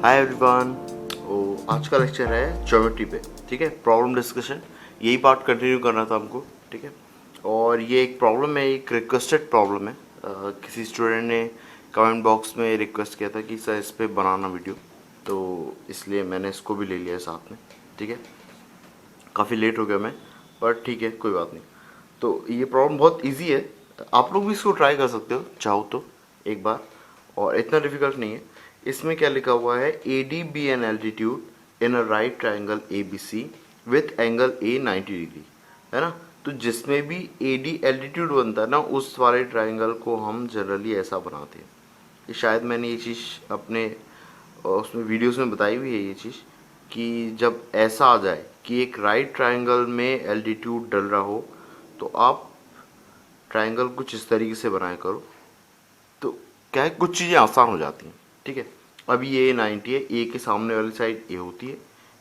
Hi everyone. आज का lecture है ज्योमेट्री पे। ठीक है, प्रॉब्लम डिस्कशन, यही पार्ट कंटिन्यू करना था हमको। ठीक है, और ये एक प्रॉब्लम है, एक रिक्वेस्टेड प्रॉब्लम है। किसी स्टूडेंट ने कमेंट बॉक्स में रिक्वेस्ट किया था कि सर इस पे बनाना वीडियो, तो इसलिए मैंने इसको भी ले लिया साथ में। ठीक है, काफ़ी लेट हो गया मैं, पर ठीक है, कोई बात नहीं। तो ये प्रॉब्लम बहुत इजी है, आप लोग भी इसको ट्राई कर सकते हो चाहो तो एक बार, और इतना डिफिकल्ट नहीं है। इसमें क्या लिखा हुआ है, A D be an altitude in a right triangle A B C with angle A 90 degree, है ना। तो जिसमें भी ए डी एल्टीट्यूड बनता है ना, उस वाले ट्राइंगल को हम जनरली ऐसा बनाते हैं। ये शायद मैंने ये चीज़ अपने उसमें वीडियोस में बताई हुई है ये चीज़, कि जब ऐसा आ जाए कि एक राइट ट्राइंगल में एल्टीट्यूड डल रहा हो, तो आप ट्राइंगल कुछ इस तरीके से बनाया करो, तो क्या है, कुछ चीज़ें आसान हो जाती हैं। ठीक है, अभी ये 90 है, ए के सामने वाली साइड ए होती है,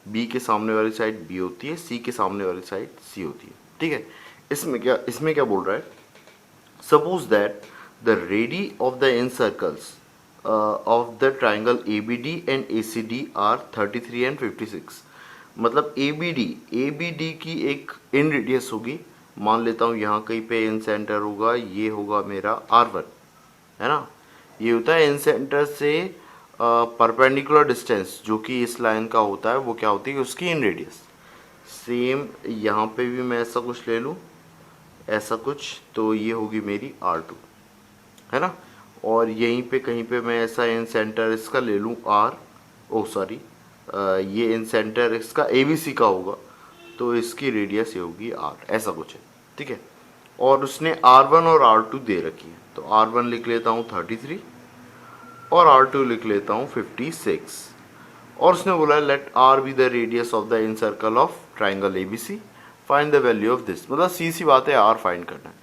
बी के सामने वाली साइड बी होती है, सी के सामने वाली साइड सी होती है। ठीक है, इसमें क्या बोल रहा है, suppose that the radii of the in circles of the triangle A B D and A C D are 33 and 56। मतलब ए बी डी की एक इन रेडियस होगी, मान लेता हूँ यहाँ कहीं पे इन सेंटर होगा, ये होगा मेरा R1, है ना। ये होता है इन सेंटर से परपेंडिकुलर डिस्टेंस जो कि इस लाइन का होता है, वो क्या होती है, उसकी इन रेडियस। सेम यहाँ पे भी मैं ऐसा कुछ ले लूँ, ऐसा कुछ, तो ये होगी मेरी R2, है ना। और यहीं पे कहीं पे मैं ऐसा इन सेंटर इसका ले लूँ सॉरी, ये इन सेंटर इसका ABC का होगा, तो इसकी रेडियस ये होगी R, ऐसा कुछ है। ठीक है, और उसने R1 और R2 दे रखी है, तो R1 लिख लेता हूँ 33 और R2 लिख लेता हूँ 56। और उसने बोला let R be the radius of the in circle of triangle ABC, find the value of this. मतलब सी बात है, R फाइंड करना है।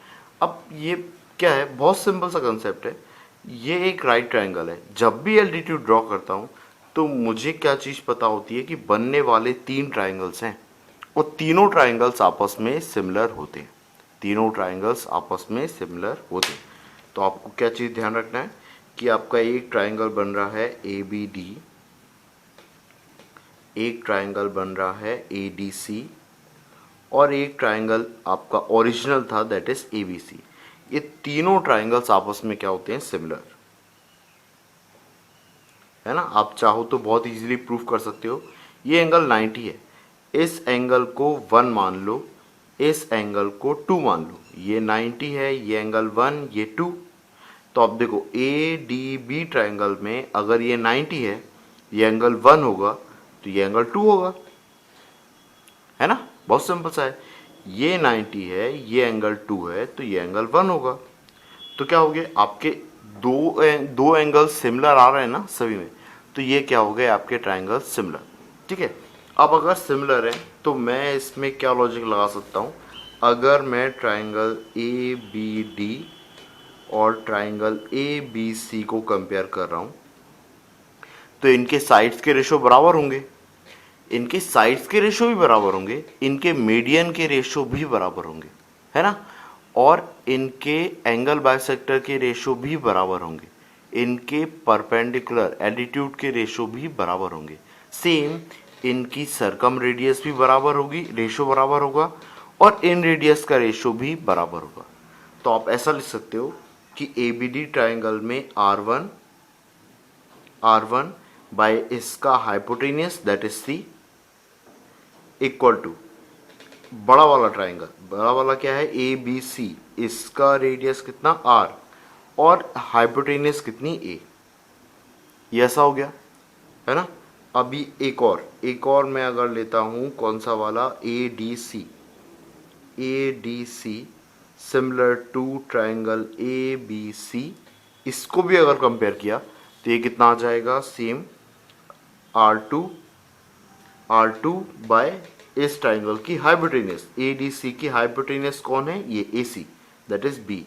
अब ये क्या है, बहुत सिंपल सा कंसेप्ट है। ये एक राइट ट्राइंगल है, जब भी एल्टीट्यूड ड्रॉ करता हूँ तो मुझे क्या चीज़ पता होती है कि बनने वाले 3 ट्राइंगल्स हैं, और तीनों ट्राइंगल्स आपस में सिमिलर होते हैं। तीनों ट्राइंगल्स आपस में सिमिलर होते हैं। तो आपको क्या चीज़ ध्यान रखना है कि आपका एक ट्राइंगल बन रहा है ए बी डी, एक ट्राइंगल बन रहा है ए डी सी, और एक ट्राइंगल आपका ओरिजिनल था that is A B C. ये तीनों ट्राइंगल्स आपस में क्या होते हैं, सिमिलर, है ना। आप चाहो तो बहुत इजीली प्रूफ कर सकते हो। ये एंगल 90 है, इस एंगल को 1 मान लो, इस एंगल को 2 मान लो। ये 90 है, ये एंगल 1, ये 2। तो अब देखो ए डी बी ट्राइंगल में अगर ये 90 है, ये एंगल 1 होगा, तो ये एंगल 2 होगा, है ना। बहुत सिंपल सा है। ये 90 है, ये एंगल 2 है, तो ये एंगल 1 होगा। तो क्या हो गया, आपके दो एंगल सिमिलर आ रहे हैं ना सभी में, तो ये क्या हो गए, आपके ट्राइंगल सिमिलर। ठीक है, अब अगर सिमिलर है तो मैं इसमें क्या लॉजिक लगा सकता हूँ, अगर मैं ट्राइंगल ए बी डी और ट्राइंगल ए बी सी को कंपेयर कर रहा हूँ, तो इनके साइड्स के रेशो बराबर होंगे, इनके साइड्स के रेशो भी बराबर होंगे, इनके मीडियन के रेशो भी बराबर होंगे, है ना। और इनके एंगल बाइसेक्टर के रेशो भी बराबर होंगे, इनके परपेंडिकुलर एल्टीट्यूड के रेशो भी बराबर होंगे। सेम इनकी सरकम रेडियस भी बराबर होगी, रेशो बराबर होगा, और इन रेडियस का रेशो भी बराबर होगा। तो आप ऐसा लिख सकते हो कि ए बी डी ट्राइंगल में R1 बाय इसका hypotenuse that is C equal to बड़ा वाला ट्राइंगल, बड़ा वाला क्या है, ए बी सी, इसका रेडियस कितना R और हाइपोटेनियस कितनी A, ये ऐसा हो गया, है ना। अभी एक और मैं अगर लेता हूँ, कौन सा वाला, A D C similar to triangle A B C, इसको भी अगर कंपेयर किया तो ये कितना आ जाएगा, सेम R2 बाय इस ट्राइंगल की हाइपोटेनियस, ए डी सी की हाइपोटेनियस कौन है, ये ए सी दैट इज बी,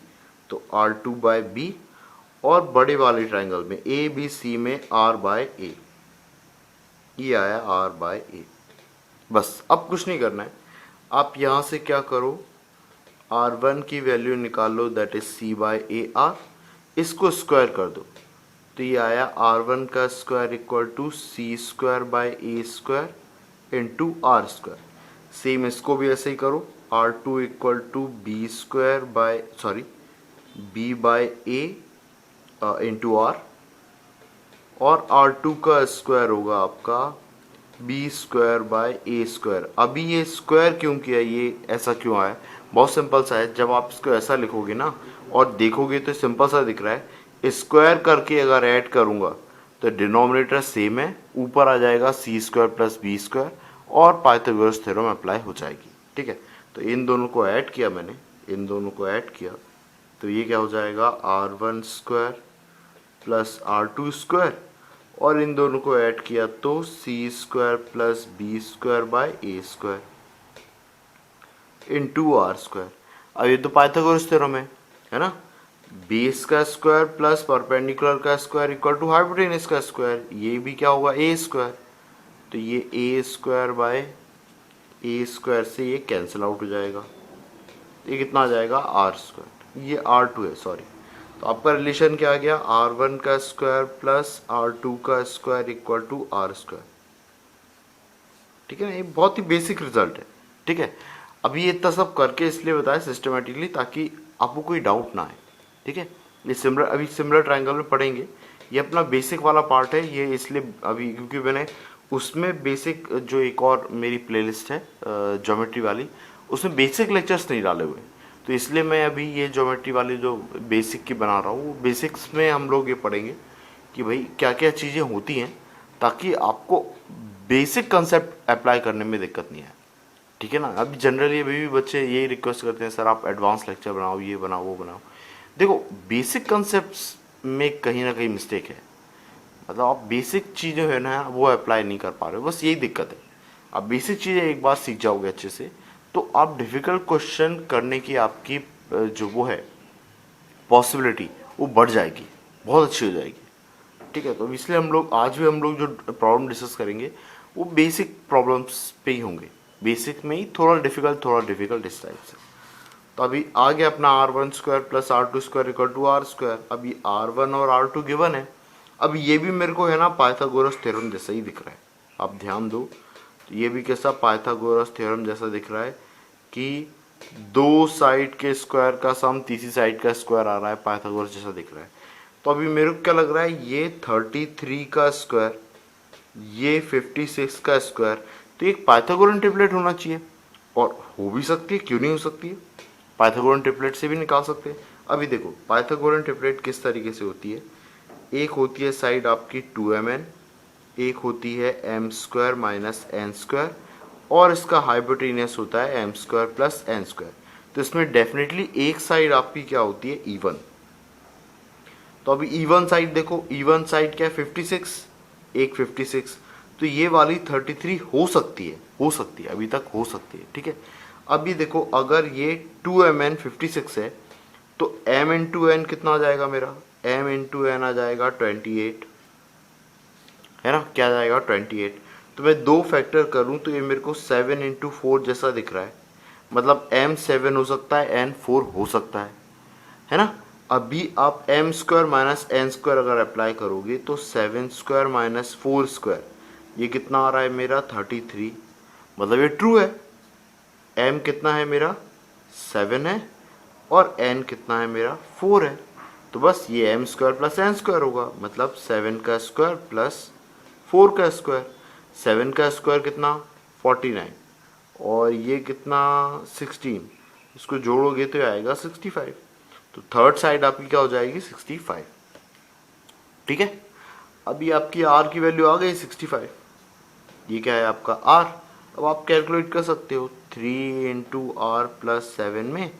तो R2 बाय बी, और बड़े वाले ट्राइंगल में ए बी सी में R बाय ए, ये आया R बाय ए। बस अब कुछ नहीं करना है, आप यहाँ से क्या करो, R1 की वैल्यू निकाल लो that is C by A R, इसको स्क्वायर कर दो, तो ये आया R1 का square equal to C square by A square into R square. Same इसको भी ऐसे ही करो, R2 equal to B square by B by A into R, और R2 का स्क्वायर होगा आपका B square by A square. अभी ये स्क्वायर क्यों किया, ये ऐसा क्यों आया, बहुत सिंपल सा है। जब आप इसको ऐसा लिखोगे ना और देखोगे तो सिंपल सा दिख रहा है, स्क्वायर करके अगर ऐड करूंगा तो डिनोमिनेटर सेम है, ऊपर आ जाएगा सी स्क्वायर प्लस बी स्क्वायर और पाइथागोरस थ्योरम अप्लाई हो जाएगी। ठीक है, तो इन दोनों को ऐड किया मैंने, इन दोनों को ऐड किया तो ये क्या हो जाएगा, R1 square plus R2 square, और इन दोनों को ऐड किया तो C square plus B square by A square into R square. अब ये तो पाइथागोरस थ्योरम है ना, बेस का स्क्वायर प्लस परपेंडिकुलर का स्क्वायर इक्वल टू हाइपोटेनस का स्क्वायर, ये भी क्या होगा ए स्क्वायर, तो ये A square by A square से ये कैंसिल आउट हो जाएगा, ये कितना आ जाएगा आर स्क्वायर, ये R2 है सॉरी। तो आपका रिलेशन क्या आ गया, R1 का स्क्वायर प्लस R2 का square equal to R square. ठीक है ना, ये बहुत ही बेसिक रिजल्ट है। ठीक है, अभी ये इतना सब करके इसलिए बताया सिस्टमेटिकली ताकि आपको कोई डाउट ना आए। ठीक है, ये सिमिलर, अभी सिमिलर ट्रायंगल में पढ़ेंगे, ये अपना बेसिक वाला पार्ट है ये, इसलिए अभी क्योंकि मैंने उसमें बेसिक जो एक और मेरी प्लेलिस्ट है ज्योमेट्री वाली, उसमें बेसिक लेक्चर्स नहीं डाले हुए, तो इसलिए मैं अभी ये ज्योमेट्री वाली जो बेसिक की बना रहा हूँ, बेसिक्स में हम लोग ये पढ़ेंगे कि भाई क्या क्या चीज़ें होती हैं ताकि आपको बेसिक कंसेप्ट अप्लाई करने में दिक्कत नहीं आए। ठीक है ना, अभी जनरली अभी भी बच्चे यही रिक्वेस्ट करते हैं, सर आप एडवांस लेक्चर बनाओ, ये बनाओ वो बनाओ। देखो बेसिक कंसेप्ट्स में कहीं ना कहीं मिस्टेक है, मतलब आप बेसिक चीज़ें है ना वो अप्लाई नहीं कर पा रहे हो, बस यही दिक्कत है। आप बेसिक चीज़ें एक बार सीख जाओगे अच्छे से तो आप डिफ़िकल्ट क्वेश्चन करने की आपकी जो वो है पॉसिबिलिटी वो बढ़ जाएगी, बहुत अच्छी हो जाएगी। ठीक है, तो इसलिए हम लोग आज भी हम लोग जो प्रॉब्लम डिस्कस करेंगे वो बेसिक प्रॉब्लम्स पे ही होंगे, बेसिक में ही थोड़ा डिफिकल्ट इस टाइप से। तो अभी आ गया अपना R1 square plus R2 square equal to R square. अभी R1 और R2 गिवन है, अब ये भी मेरे को है ना पाइथागोरस थ्योरम जैसा ही दिख रहा है, आप ध्यान दो, तो ये भी कैसा पाइथागोरस थ्योरम जैसा दिख रहा है कि दो साइड के स्क्वायर का सम तीसरी साइड का स्क्वायर आ रहा है, पाइथागोरस जैसा दिख रहा है। तो अभी मेरे को क्या लग रहा है, ये 33 का स्क्वायर, ये 56 का स्क्वायर, तो एक पाइथागोरन ट्रिपलेट होना चाहिए, और हो भी सकती है, क्यों नहीं हो सकती है, पाइथागोरन ट्रिपलेट से भी निकाल सकते हैं। अभी देखो पाइथागोरन ट्रिपलेट किस तरीके से होती है, एक होती है साइड आपकी 2mn, एक होती है m square minus N square, और इसका हाइपोटेनियस होता है m square plus N square. तो इसमें डेफिनेटली एक साइड आपकी क्या होती है, इवन। तो अभी इवन साइड देखो, इवन साइड क्या है 56, एक 56, तो ये वाली 33 हो सकती है, अभी तक हो सकती है। ठीक है, अभी देखो अगर ये 2mn 56 है तो m इंटू एन कितना आ जाएगा मेरा, m इंटू एन आ जाएगा 28, है ना, क्या आ जाएगा 28। तो मैं दो फैक्टर करूं तो ये मेरे को 7 इंटू 4 जैसा दिख रहा है, मतलब m 7 हो सकता है, n 4 हो सकता है ना। अभी आप m square minus N square अगर अप्लाई करोगे तो 7 स्क्वायर माइनस 4 स्क्वायर, ये कितना आ रहा है मेरा 33, मतलब ये ट्रू है। m कितना है मेरा 7 है और n कितना है मेरा 4 है, तो बस ये m square plus N square होगा, मतलब 7 का स्क्वायर प्लस 4 का स्क्वायर। 7 का स्क्वायर कितना 49 और ये कितना 16, इसको जोड़ोगे तो आएगा 65, तो थर्ड साइड आपकी क्या हो जाएगी 65। ठीक है, अभी आपकी r की वैल्यू आ गई 65, ये क्या है आपका r। अब आप कैलकुलेट कर सकते हो 3 इंटू आर प्लस 7 में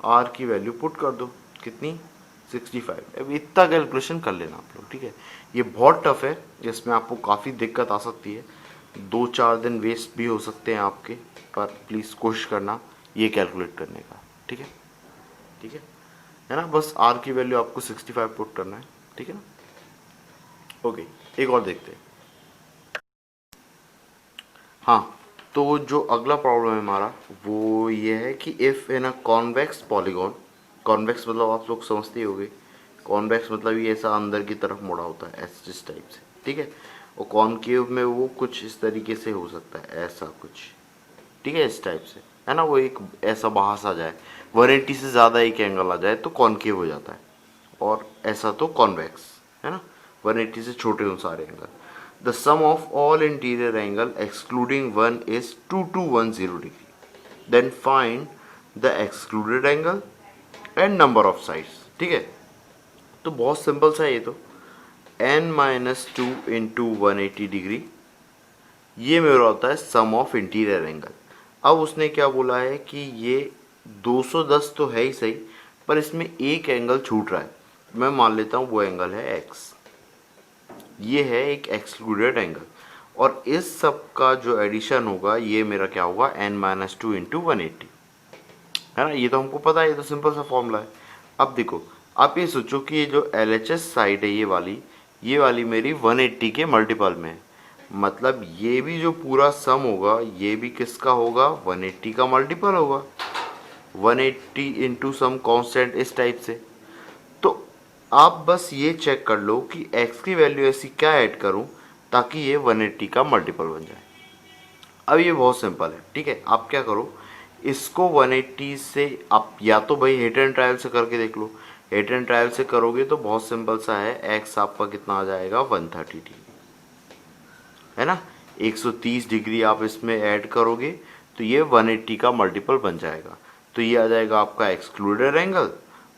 r की वैल्यू पुट कर दो, कितनी 65। अब इतना कैलकुलेशन कर लेना आप लोग। ठीक है, ये बहुत टफ है, इसमें आपको काफ़ी दिक्कत आ सकती है, 2-4 दिन वेस्ट भी हो सकते हैं आपके, पर प्लीज़ कोशिश करना ये कैलकुलेट करने का। ठीक है, ठीक है ना, बस r की वैल्यू आपको 65 पुट करना है। ठीक है ना, ओके एक और देखते हैं। हाँ, तो जो अगला प्रॉब्लम है हमारा वो ये है कि if in a convex polygon, convex मतलब आप लोग समझते ही होंगे, कॉन्वेक्स मतलब ये ऐसा अंदर की तरफ मुड़ा होता है ऐसे इस टाइप से, ठीक है। और कॉनकेव में वो कुछ इस तरीके से हो सकता है, ऐसा कुछ, ठीक है, इस टाइप से, है ना। वो एक ऐसा बाहर सा जाए, 180 से ज़्यादा एक एंगल आ जाए तो कॉनकेव हो जाता है, और ऐसा तो कॉन्वेक्स, है ना। 180 से छोटे हो सारे angle. The sum of all interior angle excluding one is 2210 degree, then find the excluded angle and number of sides, ठीक है। तो बहुत सिंपल सा है ये तो, n-2 इंटू 180 डिग्री, ये मेरा होता है सम ऑफ इंटीरियर एंगल। अब उसने क्या बोला है कि ये 210 तो है ही सही, पर इसमें एक एंगल छूट रहा है, मैं मान लेता हूँ वो एंगल है x, ये है एक एक्सक्लूडेड एंगल, और इस सब का जो एडिशन होगा ये मेरा क्या होगा, n-2 इंटू 180, है ना। ये तो हमको पता है, ये तो सिंपल सा फॉर्मूला है। अब देखो, आप ये सोचो कि ये जो LHS साइड है ये वाली मेरी 180 के मल्टीपल में है, मतलब ये भी जो पूरा सम होगा ये भी किसका होगा, 180 का मल्टीपल होगा, 180 इंटू सम कॉन्स्टेंट इस टाइप से। तो आप बस ये चेक कर लो कि x की वैल्यू ऐसी क्या ऐड करूं ताकि ये 180 का मल्टीपल बन जाए। अब ये बहुत सिंपल है, ठीक है। आप क्या करो, इसको 180 से आप या तो भाई हिट एंड ट्रायल से करके देख लो, हिट एंड ट्रायल से करोगे तो बहुत सिंपल सा है, x आपका कितना आ जाएगा, 130 डिग्री, है ना। 130 डिग्री आप इसमें ऐड करोगे तो ये 180 का मल्टीपल बन जाएगा, तो ये आ जाएगा आपका एक्सक्लूडेड एंगल,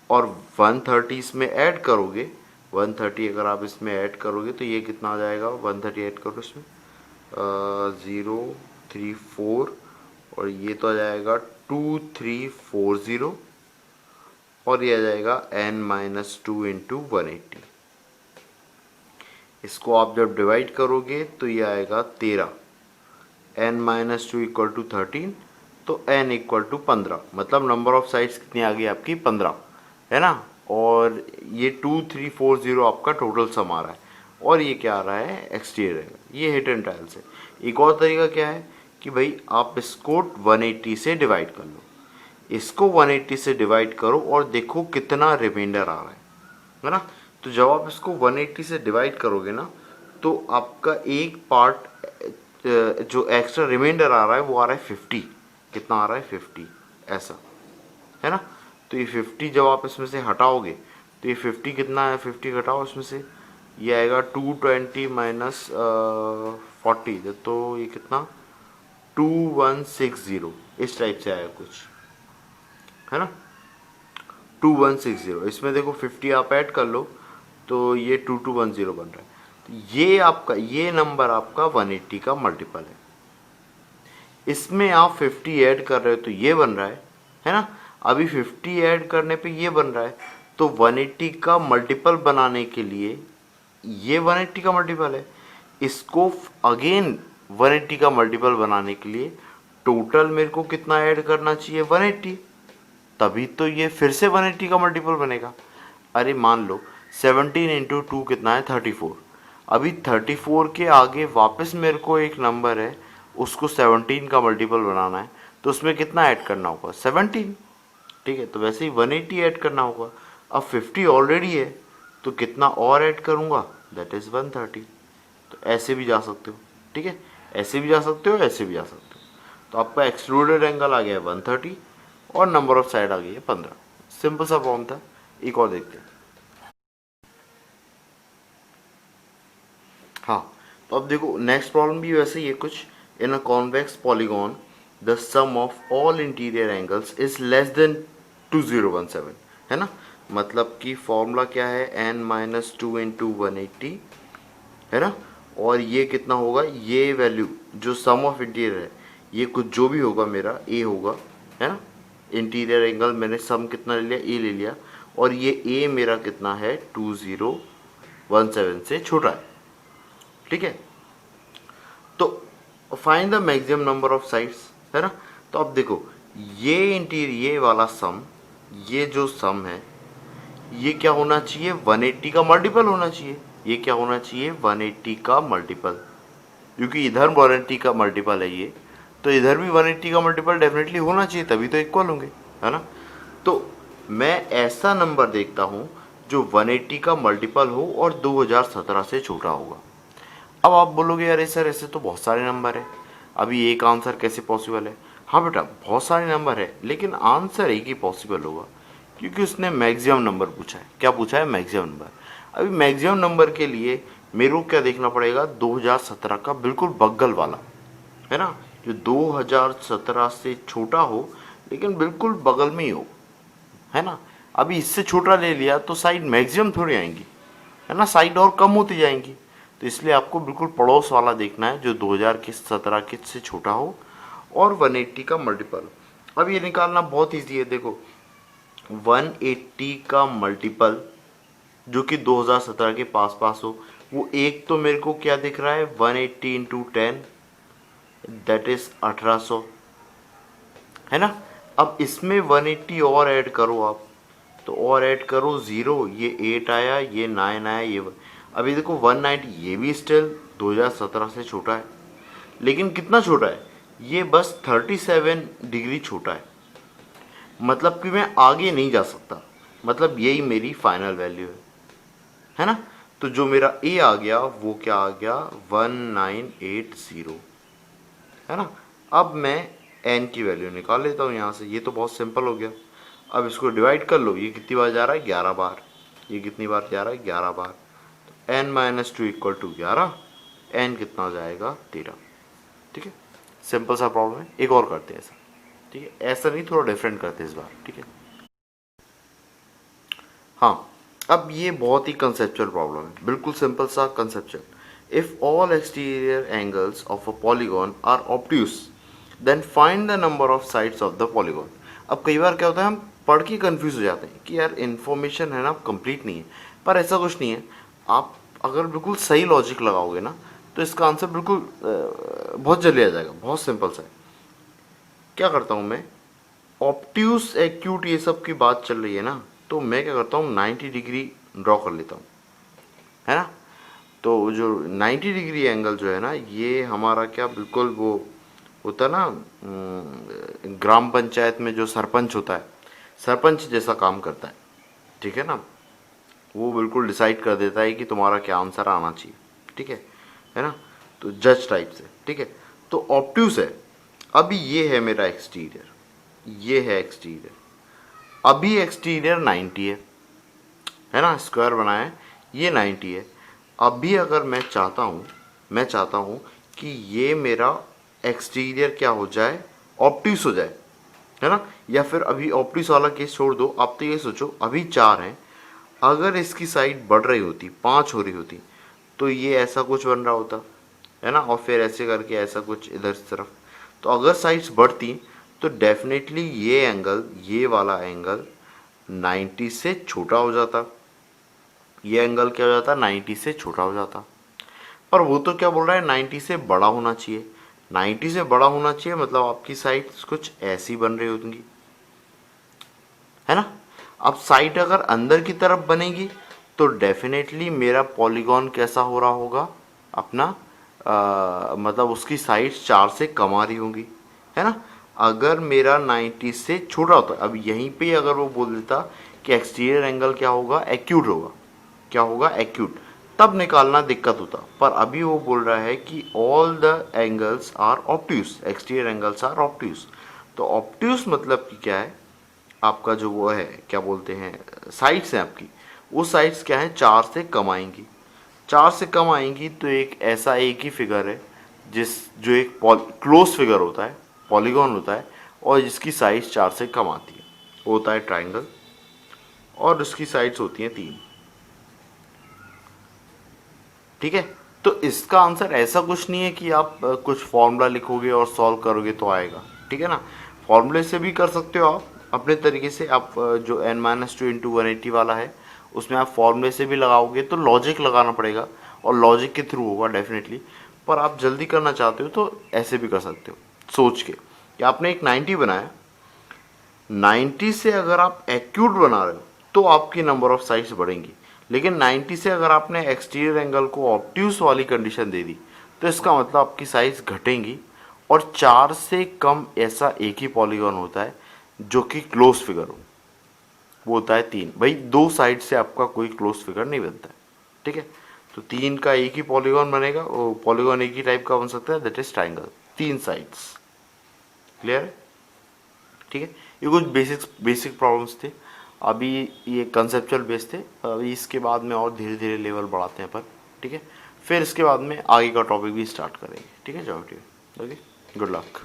और 130 इसमें ऐड करोगे, 130 अगर आप इसमें ऐड करोगे तो ये कितना आ जाएगा, 130 ऐड करो इसमें 034, और ये तो आ जाएगा 2340, और ये आ जाएगा n-2 इंटू 180। इसको आप जब डिवाइड करोगे तो ये आएगा 13, n-2 इक्वल टू 13, तो n इक्वल टू 15, मतलब नंबर ऑफ साइड्स कितनी आ गई आपकी, 15, है ना। और ये 2340 आपका टोटल सम आ रहा है, और ये क्या आ रहा है, एक्सटीरियर है, ये हिट एंड ट्रायल से। एक और तरीका क्या है कि भाई आप इसको 180 से डिवाइड कर लो, इसको 180 से डिवाइड करो और देखो कितना रिमाइंडर आ रहा है ना। तो जब आप इसको 180 से डिवाइड करोगे ना, तो आपका एक पार्ट जो एक्स्ट्रा रिमाइंडर आ रहा है वो आ रहा है 50, कितना आ रहा है, 50, ऐसा, है ना। तो ये 50 जब आप इसमें से हटाओगे तो ये 50 कितना है, 50 घटाओ इसमें से, ये आएगा 220 माइनस 40, तो ये कितना, 2160, इस टाइप से आएगा कुछ, है ना। 2160, इसमें देखो 50 आप ऐड कर लो तो ये 2210 बन रहा है। तो ये आपका, ये नंबर आपका 180 का मल्टीपल है, इसमें आप 50 ऐड कर रहे हो तो ये बन रहा है ना। अभी 50 ऐड करने पे ये बन रहा है, तो 180 का मल्टीपल बनाने के लिए ये 180 का मल्टीपल है, इसको अगेन 180 का मल्टीपल बनाने के लिए टोटल मेरे को कितना ऐड करना चाहिए, 180, तभी तो ये फिर से 180 का मल्टीपल बनेगा। अरे मान लो 17 इंटू 2 कितना है, 34, अभी 34 के आगे वापस मेरे को एक नंबर है, उसको 17 का मल्टीपल बनाना है, तो उसमें कितना ऐड करना होगा, 17, ठीक है। तो वैसे ही 180 ऐड करना होगा, अब 50 ऑलरेडी है तो कितना और ऐड करूँगा, दैट इज़ 130। तो ऐसे भी जा सकते हो, ठीक है, ऐसे भी जा सकते हो, ऐसे भी जा सकते हो। तो आपका एक्सक्लूडेड एंगल आ गया 130 और नंबर ऑफ साइड आ गई है 15। सिंपल सा फॉर्म था। एक और देखते हैं। हाँ, तो अब देखो नेक्स्ट प्रॉब्लम भी वैसे ही है कुछ। In a convex polygon the sum of all interior angles is less than 2017, है ना। मतलब कि फॉर्मूला क्या है, n-2 इंटू 180, है ना। और ये कितना होगा, ये वैल्यू जो सम ऑफ इंटीरियर है, ये कुछ जो भी होगा मेरा a होगा, है ना। इंटीरियर एंगल मैंने सम कितना ले लिया, a ले लिया, और ये a मेरा कितना है, 2017 से छोटा है, ठीक है। तो find the maximum number of sides, है ना। तो अब देखो ये इंटीरियर, ये वाला सम, ये जो सम है ये क्या होना चाहिए, 180 का मल्टीपल होना चाहिए। ये क्या होना चाहिए, 180 का मल्टीपल, क्योंकि इधर 180 का मल्टीपल है ये, तो इधर भी 180 का मल्टीपल डेफिनेटली होना चाहिए, तभी तो इक्वल होंगे, है ना। तो मैं ऐसा नंबर देखता हूँ जो 180 का मल्टीपल हो और 2017 से छोटा होगा। अब आप बोलोगे अरे सर ऐसे तो बहुत सारे नंबर है, अभी एक आंसर कैसे पॉसिबल है? हाँ बेटा, बहुत सारे नंबर है लेकिन आंसर एक ही पॉसिबल होगा, क्योंकि उसने मैक्सिमम नंबर पूछा है। क्या पूछा है? Maximum number. अभी मैक्सिमम नंबर के लिए मेरे को क्या देखना पड़ेगा? 2017 का बिल्कुल बगल वाला, है ना, जो 2017 से छोटा हो लेकिन बिल्कुल बगल में ही हो, है ना। अभी इससे छोटा ले लिया तो साइड मैक्सिमम थोड़ी आएंगी, है ना, साइड और कम होती जाएंगी। तो इसलिए आपको बिल्कुल पड़ोस वाला देखना है जो 2017 के से छोटा हो और 180 का मल्टीपल। अब ये निकालना बहुत ईजी है। देखो 180 का मल्टीपल जो कि 2017 के पास पास हो, वो एक तो मेरे को क्या दिख रहा है? 180 इंटू 10 दैट इज 1800, है ना। अब इसमें 180 और ऐड करो आप, तो और ऐड करो 0, ये 8 आया, ये 9 आया, ये अभी देखो 190, ये भी स्टिल 2017 से छोटा है, लेकिन कितना छोटा है? ये बस 37 डिग्री छोटा है, मतलब कि मैं आगे नहीं जा सकता, मतलब यही मेरी फाइनल वैल्यू है ना। तो जो मेरा ए आ गया वो क्या आ गया? 1980, है ना। अब मैं एन की वैल्यू निकाल लेता हूँ यहाँ से, ये तो बहुत सिंपल हो गया। अब इसको डिवाइड कर लो, ये कितनी बार जा रहा है? 11 बार। ये कितनी बार जा रहा है? 11 बार। तो n minus two equal to 11, N कितना जाएगा? 13। ठीक है, सिंपल सा प्रॉब्लम है। एक और करते हैं ऐसा, ठीक है, ऐसा नहीं, थोड़ा डिफरेंट करते हैं इस बार, ठीक है। हाँ, अब ये बहुत ही कंसेप्चुअल प्रॉब्लम है, बिल्कुल सिंपल सा conceptual. If all exterior angles of a polygon are obtuse then find the number of sides of the polygon. अब कई बार क्या होता है, हम पढ़ के कंफ्यूज हो जाते हैं कि यार इन्फॉर्मेशन है ना कंप्लीट नहीं है, पर ऐसा कुछ नहीं है। आप अगर बिल्कुल सही लॉजिक लगाओगे ना तो इसका आंसर बिल्कुल बहुत जल्दी आ जाएगा, बहुत सिंपल सा है। क्या करता हूँ मैं, ऑब्ट्यूस एक्यूट ये सब की बात चल रही है ना, तो मैं क्या करता हूँ 90 डिग्री ड्रॉ कर लेता हूँ, है ना। तो जो 90 डिग्री एंगल जो है ना, ये हमारा क्या बिल्कुल वो होता है ना, ग्राम पंचायत में जो सरपंच होता है, सरपंच जैसा काम करता है, ठीक है ना। वो बिल्कुल डिसाइड कर देता है कि तुम्हारा क्या आंसर आना चाहिए, ठीक है ना। तो जज टाइप से, ठीक है। तो ऑब्ट्यूस है। अभी ये है मेरा एक्सटीरियर, ये है एक्सटीरियर। अभी एक्सटीरियर 90 है ना, स्क्वायर बनाया है, ये 90 है। अभी अगर मैं चाहता हूँ कि ये मेरा एक्सटीरियर क्या हो जाए? ऑब्ट्यूस हो जाए, है ना। या फिर अभी ऑब्ट्यूस वाला केस छोड़ दो, आप तो ये सोचो अभी 4 हैं, अगर इसकी साइड बढ़ रही होती, 5 हो रही होती, तो ये ऐसा कुछ बन रहा होता, है ना, और फिर ऐसे करके ऐसा कुछ इधर तरफ। तो अगर साइड्स बढ़ती तो डेफिनेटली ये एंगल, ये वाला एंगल 90 से छोटा हो जाता, ये एंगल क्या हो जाता? 90 से छोटा हो जाता। पर वो तो क्या बोल रहा है, 90 से बड़ा होना चाहिए। 90 से बड़ा होना चाहिए मतलब आपकी साइड्स कुछ ऐसी बन रही होंगी, है ना। अब साइड अगर अंदर की तरफ बनेगी तो डेफिनेटली मेरा पॉलीगॉन कैसा हो रहा होगा अपना, मतलब उसकी साइड्स 4 से कम आ रही होंगी, है ना। अगर मेरा 90 से छोटा होता, अब यहीं पे अगर वो बोल देता कि एक्सटीरियर एंगल क्या होगा? एक्यूट होगा। क्या होगा? एक्यूट। तब निकालना दिक्कत होता, पर अभी वो बोल रहा है कि all the angles are obtuse, exterior angles are obtuse. तो ऑब्ट्यूस मतलब कि क्या है? आपका जो वो है, क्या बोलते हैं, साइड्स हैं आपकी, वो साइड्स क्या है? 4 से कम आएंगी। 4 से कम आएंगी तो एक ऐसा एक ही फिगर है जो एक क्लोज फिगर होता है, पॉलीगॉन होता है, और जिसकी साइड्स 4 से कम आती है, वो होता है ट्राइंगल, और उसकी साइड्स होती हैं 3। ठीक है। तो इसका आंसर ऐसा कुछ नहीं है कि आप कुछ फॉर्मूला लिखोगे और सॉल्व करोगे तो आएगा, ठीक है ना। फॉर्मूले से भी कर सकते हो आप अपने तरीके से। आप जो n-2 इंटू 180 वाला है उसमें आप फॉर्मूले से भी लगाओगे तो लॉजिक लगाना पड़ेगा, और लॉजिक के थ्रू होगा डेफिनेटली। पर आप जल्दी करना चाहते हो तो ऐसे भी कर सकते हो, सोच के कि आपने एक 90 बनाया, 90 से अगर आप एक्यूट बना रहे हो तो आपकी नंबर ऑफ साइड्स बढ़ेंगी, लेकिन 90 से अगर आपने एक्सटीरियर एंगल को ऑब्ट्यूस वाली कंडीशन दे दी तो इसका मतलब आपकी साइज घटेंगी, और 4 से कम ऐसा एक ही पॉलीगॉन होता है जो कि क्लोज फिगर हो, वो होता है 3। भाई 2 साइड से आपका कोई क्लोज फिगर नहीं बनता है, ठीक है। तो 3 का एक ही पॉलीगॉन बनेगा, वो पॉलीगॉन एक ही टाइप का बन सकता है, that is triangle, 3 sides. Clear है? ठीक है। ये कुछ बेसिक प्रॉब्लम्स थे, अभी ये कंसेप्चुअल बेस थे। अभी इसके बाद में और धीरे धीरे लेवल बढ़ाते हैं अपन, ठीक है। फिर इसके बाद में आगे का टॉपिक भी स्टार्ट करेंगे, ठीक है ज्योमेट्री। Okay, good luck.